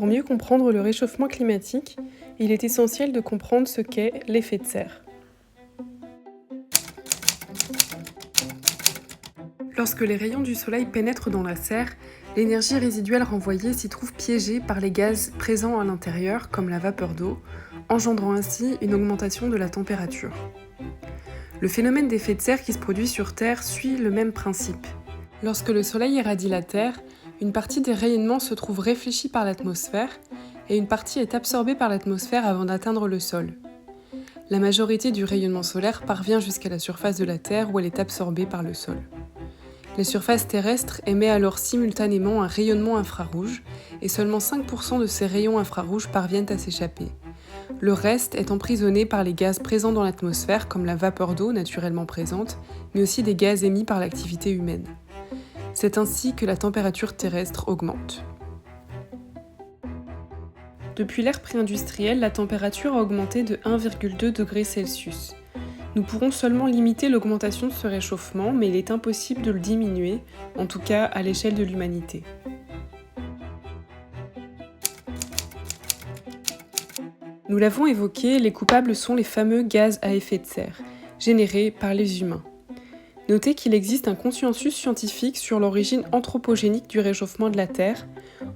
Pour mieux comprendre le réchauffement climatique, il est essentiel de comprendre ce qu'est l'effet de serre. Lorsque les rayons du soleil pénètrent dans la serre, l'énergie résiduelle renvoyée s'y trouve piégée par les gaz présents à l'intérieur, comme la vapeur d'eau, engendrant ainsi une augmentation de la température. Le phénomène d'effet de serre qui se produit sur Terre suit le même principe. Lorsque le soleil irradie la Terre, une partie des rayonnements se trouve réfléchie par l'atmosphère et une partie est absorbée par l'atmosphère avant d'atteindre le sol. La majorité du rayonnement solaire parvient jusqu'à la surface de la Terre où elle est absorbée par le sol. La surface terrestre émet alors simultanément un rayonnement infrarouge et seulement 5% de ces rayons infrarouges parviennent à s'échapper. Le reste est emprisonné par les gaz présents dans l'atmosphère comme la vapeur d'eau naturellement présente, mais aussi des gaz émis par l'activité humaine. C'est ainsi que la température terrestre augmente. Depuis l'ère pré-industrielle, la température a augmenté de 1,2 degrés Celsius. Nous pourrons seulement limiter l'augmentation de ce réchauffement, mais il est impossible de le diminuer, en tout cas à l'échelle de l'humanité. Nous l'avons évoqué, les coupables sont les fameux gaz à effet de serre, générés par les humains. Notez qu'il existe un consensus scientifique sur l'origine anthropogénique du réchauffement de la Terre.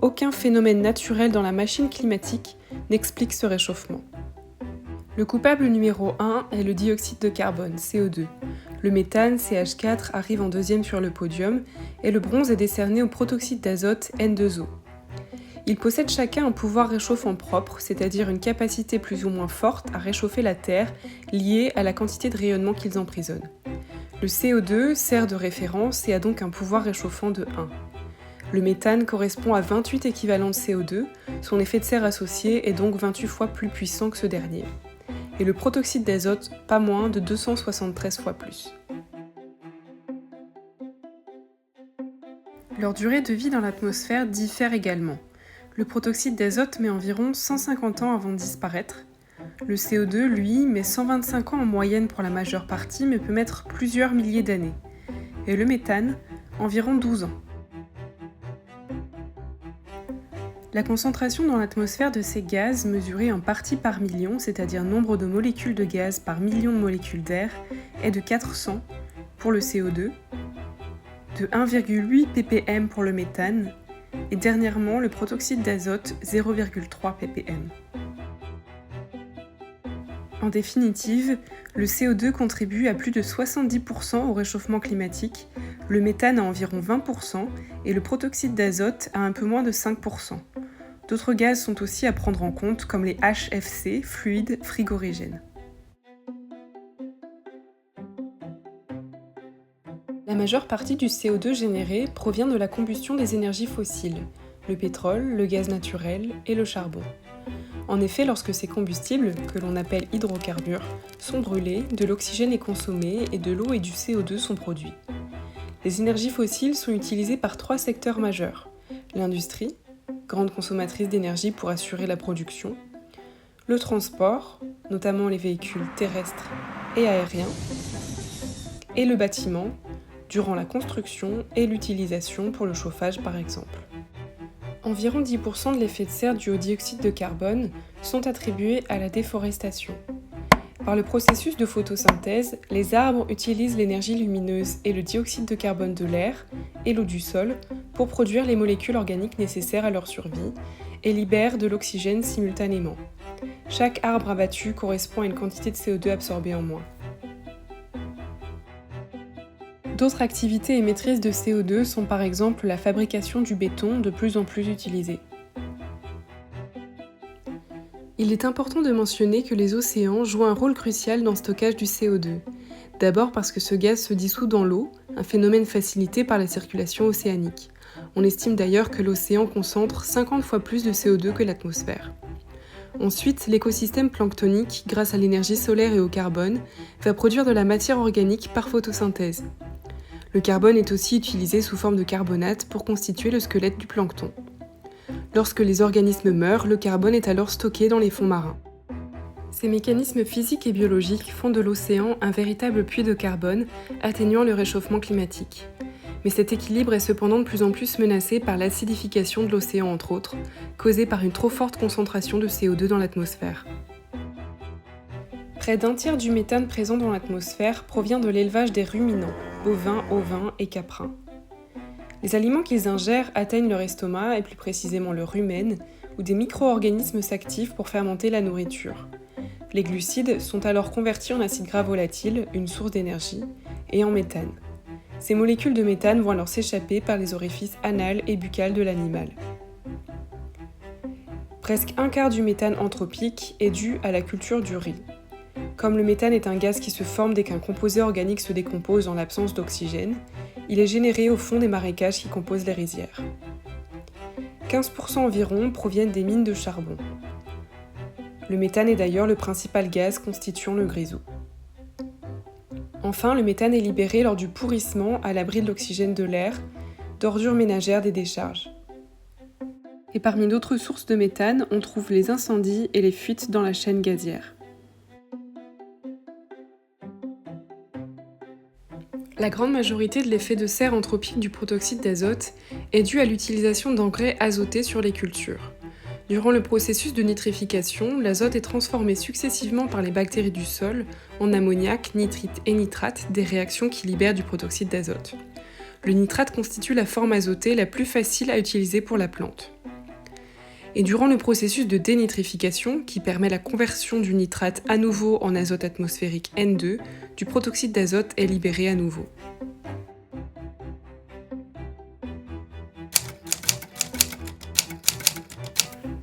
Aucun phénomène naturel dans la machine climatique n'explique ce réchauffement. Le coupable numéro 1 est le dioxyde de carbone, CO2. Le méthane, CH4, arrive en deuxième sur le podium et le bronze est décerné au protoxyde d'azote, N2O. Ils possèdent chacun un pouvoir réchauffant propre, c'est-à-dire une capacité plus ou moins forte à réchauffer la Terre liée à la quantité de rayonnement qu'ils emprisonnent. Le CO2 sert de référence et a donc un pouvoir réchauffant de 1. Le méthane correspond à 28 équivalents de CO2, son effet de serre associé est donc 28 fois plus puissant que ce dernier. Et le protoxyde d'azote, pas moins de 273 fois plus. Leur durée de vie dans l'atmosphère diffère également. Le protoxyde d'azote met environ 150 ans avant de disparaître. Le CO2, lui, met 125 ans en moyenne pour la majeure partie, mais peut mettre plusieurs milliers d'années. Et le méthane, environ 12 ans. La concentration dans l'atmosphère de ces gaz, mesurée en parties par million, c'est-à-dire nombre de molécules de gaz par million de molécules d'air, est de 400 pour le CO2, de 1,8 ppm pour le méthane, et dernièrement le protoxyde d'azote 0,3 ppm. En définitive, le CO2 contribue à plus de 70% au réchauffement climatique, le méthane à environ 20% et le protoxyde d'azote à un peu moins de 5%. D'autres gaz sont aussi à prendre en compte, comme les HFC, fluides frigorigènes. La majeure partie du CO2 généré provient de la combustion des énergies fossiles, le pétrole, le gaz naturel et le charbon. En effet, lorsque ces combustibles, que l'on appelle hydrocarbures, sont brûlés, de l'oxygène est consommé et de l'eau et du CO2 sont produits. Les énergies fossiles sont utilisées par 3 secteurs majeurs. L'industrie, grande consommatrice d'énergie pour assurer la production, le transport, notamment les véhicules terrestres et aériens, et le bâtiment, durant la construction et l'utilisation pour le chauffage par exemple. Environ 10% de l'effet de serre dû au dioxyde de carbone sont attribués à la déforestation. Par le processus de photosynthèse, les arbres utilisent l'énergie lumineuse et le dioxyde de carbone de l'air et l'eau du sol pour produire les molécules organiques nécessaires à leur survie et libèrent de l'oxygène simultanément. Chaque arbre abattu correspond à une quantité de CO2 absorbée en moins. D'autres activités émettrices de CO2 sont par exemple la fabrication du béton de plus en plus utilisé. Il est important de mentionner que les océans jouent un rôle crucial dans le stockage du CO2. D'abord parce que ce gaz se dissout dans l'eau, un phénomène facilité par la circulation océanique. On estime d'ailleurs que l'océan concentre 50 fois plus de CO2 que l'atmosphère. Ensuite, l'écosystème planctonique, grâce à l'énergie solaire et au carbone, va produire de la matière organique par photosynthèse. Le carbone est aussi utilisé sous forme de carbonate pour constituer le squelette du plancton. Lorsque les organismes meurent, le carbone est alors stocké dans les fonds marins. Ces mécanismes physiques et biologiques font de l'océan un véritable puits de carbone, atténuant le réchauffement climatique. Mais cet équilibre est cependant de plus en plus menacé par l'acidification de l'océan entre autres, causée par une trop forte concentration de CO2 dans l'atmosphère. Près d'un tiers du méthane présent dans l'atmosphère provient de l'élevage des ruminants, bovins, ovins et caprins. Les aliments qu'ils ingèrent atteignent leur estomac, et plus précisément le rumen, où des micro-organismes s'activent pour fermenter la nourriture. Les glucides sont alors convertis en acides gras volatiles, une source d'énergie, et en méthane. Ces molécules de méthane vont alors s'échapper par les orifices anal et buccal de l'animal. Presque un quart du méthane anthropique est dû à la culture du riz. Comme le méthane est un gaz qui se forme dès qu'un composé organique se décompose en l'absence d'oxygène, il est généré au fond des marécages qui composent les rizières. 15% environ proviennent des mines de charbon. Le méthane est d'ailleurs le principal gaz constituant le gréseau. Enfin, le méthane est libéré lors du pourrissement à l'abri de l'oxygène de l'air, d'ordures ménagères des décharges. Et parmi d'autres sources de méthane, on trouve les incendies et les fuites dans la chaîne gazière. La grande majorité de l'effet de serre anthropique du protoxyde d'azote est due à l'utilisation d'engrais azotés sur les cultures. Durant le processus de nitrification, l'azote est transformé successivement par les bactéries du sol en ammoniac, nitrite et nitrate, des réactions qui libèrent du protoxyde d'azote. Le nitrate constitue la forme azotée la plus facile à utiliser pour la plante. Et durant le processus de dénitrification, qui permet la conversion du nitrate à nouveau en azote atmosphérique N2, du protoxyde d'azote est libéré à nouveau.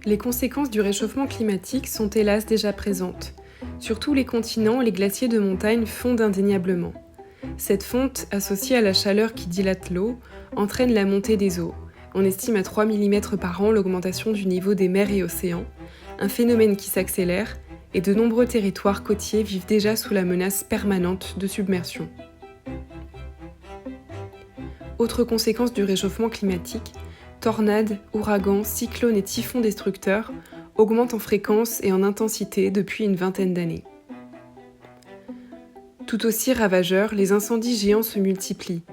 Les conséquences du réchauffement climatique sont hélas déjà présentes. Sur tous les continents, les glaciers de montagne fondent indéniablement. Cette fonte, associée à la chaleur qui dilate l'eau, entraîne la montée des eaux. On estime à 3 mm par an l'augmentation du niveau des mers et océans, un phénomène qui s'accélère, et de nombreux territoires côtiers vivent déjà sous la menace permanente de submersion. Autre conséquence du réchauffement climatique, tornades, ouragans, cyclones et typhons destructeurs augmentent en fréquence et en intensité depuis une vingtaine d'années. Tout aussi ravageurs, les incendies géants se multiplient,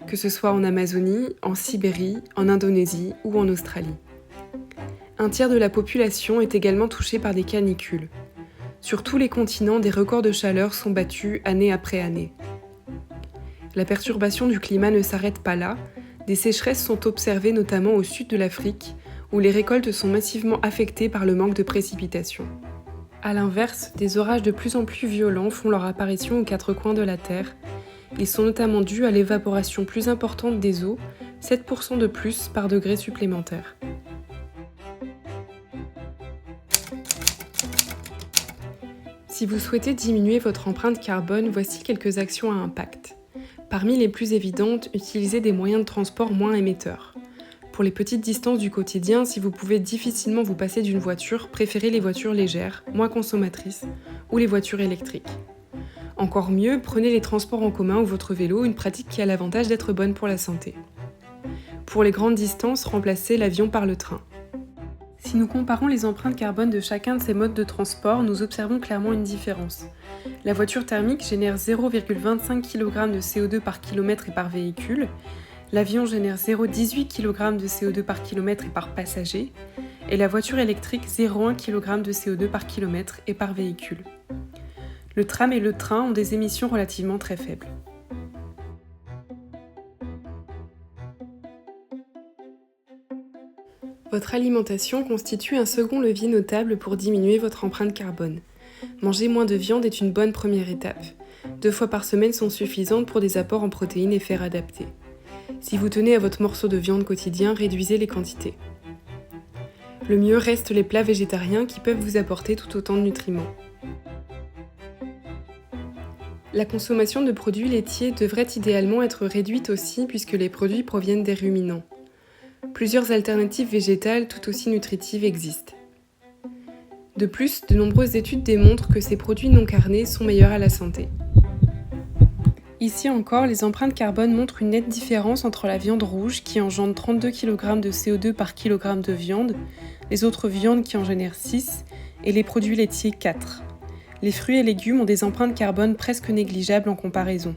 que ce soit en Amazonie, en Sibérie, en Indonésie ou en Australie. Un tiers de la population est également touchée par des canicules. Sur tous les continents, des records de chaleur sont battus année après année. La perturbation du climat ne s'arrête pas là, des sécheresses sont observées notamment au sud de l'Afrique, où les récoltes sont massivement affectées par le manque de précipitations. A l'inverse, des orages de plus en plus violents font leur apparition aux quatre coins de la Terre. Ils sont notamment dus à l'évaporation plus importante des eaux, 7% de plus par degré supplémentaire. Si vous souhaitez diminuer votre empreinte carbone, voici quelques actions à impact. Parmi les plus évidentes, utilisez des moyens de transport moins émetteurs. Pour les petites distances du quotidien, si vous pouvez difficilement vous passer d'une voiture, préférez les voitures légères, moins consommatrices, ou les voitures électriques. Encore mieux, prenez les transports en commun ou votre vélo, une pratique qui a l'avantage d'être bonne pour la santé. Pour les grandes distances, remplacez l'avion par le train. Si nous comparons les empreintes carbone de chacun de ces modes de transport, nous observons clairement une différence. La voiture thermique génère 0,25 kg de CO2 par kilomètre et par véhicule, l'avion génère 0,18 kg de CO2 par kilomètre et par passager, et la voiture électrique 0,1 kg de CO2 par kilomètre et par véhicule. Le tram et le train ont des émissions relativement très faibles. Votre alimentation constitue un second levier notable pour diminuer votre empreinte carbone. Manger moins de viande est une bonne première étape. 2 fois par semaine sont suffisantes pour des apports en protéines et fer adaptés. Si vous tenez à votre morceau de viande quotidien, réduisez les quantités. Le mieux reste les plats végétariens qui peuvent vous apporter tout autant de nutriments. La consommation de produits laitiers devrait idéalement être réduite aussi puisque les produits proviennent des ruminants. Plusieurs alternatives végétales tout aussi nutritives existent. De plus, de nombreuses études démontrent que ces produits non carnés sont meilleurs à la santé. Ici encore, les empreintes carbone montrent une nette différence entre la viande rouge qui engendre 32 kg de CO2 par kg de viande, les autres viandes qui en génèrent 6 et les produits laitiers 4. Les fruits et légumes ont des empreintes carbone presque négligeables en comparaison.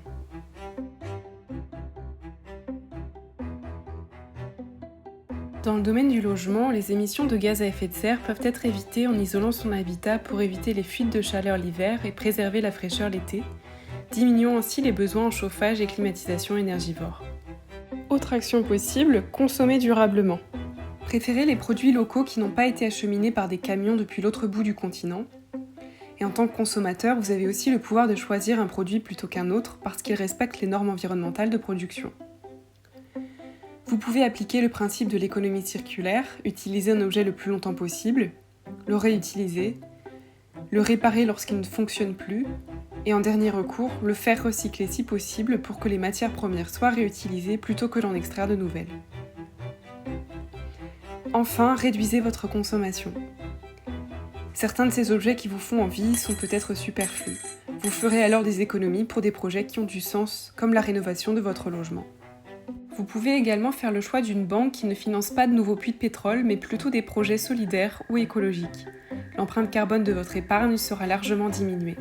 le domaine du logement, les émissions de gaz à effet de serre peuvent être évitées en isolant son habitat pour éviter les fuites de chaleur l'hiver et préserver la fraîcheur l'été, diminuant ainsi les besoins en chauffage et climatisation énergivore. Autre action possible, consommer durablement. Préférez les produits locaux qui n'ont pas été acheminés par des camions depuis l'autre bout du continent. Et en tant que consommateur, vous avez aussi le pouvoir de choisir un produit plutôt qu'un autre parce qu'il respecte les normes environnementales de production. Vous pouvez appliquer le principe de l'économie circulaire, utiliser un objet le plus longtemps possible, le réutiliser, le réparer lorsqu'il ne fonctionne plus, et en dernier recours, le faire recycler si possible pour que les matières premières soient réutilisées plutôt que d'en extraire de nouvelles. Enfin, réduisez votre consommation. Certains de ces objets qui vous font envie sont peut-être superflus. Vous ferez alors des économies pour des projets qui ont du sens, comme la rénovation de votre logement. Vous pouvez également faire le choix d'une banque qui ne finance pas de nouveaux puits de pétrole, mais plutôt des projets solidaires ou écologiques. L'empreinte carbone de votre épargne sera largement diminuée.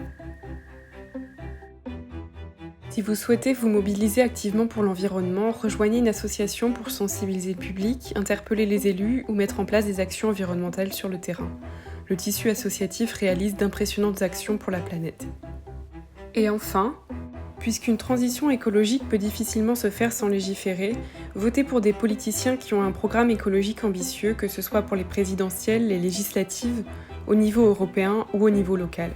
Si vous souhaitez vous mobiliser activement pour l'environnement, rejoignez une association pour sensibiliser le public, interpeller les élus ou mettre en place des actions environnementales sur le terrain. Le tissu associatif réalise d'impressionnantes actions pour la planète. Et enfin, puisqu'une transition écologique peut difficilement se faire sans légiférer, votez pour des politiciens qui ont un programme écologique ambitieux, que ce soit pour les présidentielles, les législatives, au niveau européen ou au niveau local.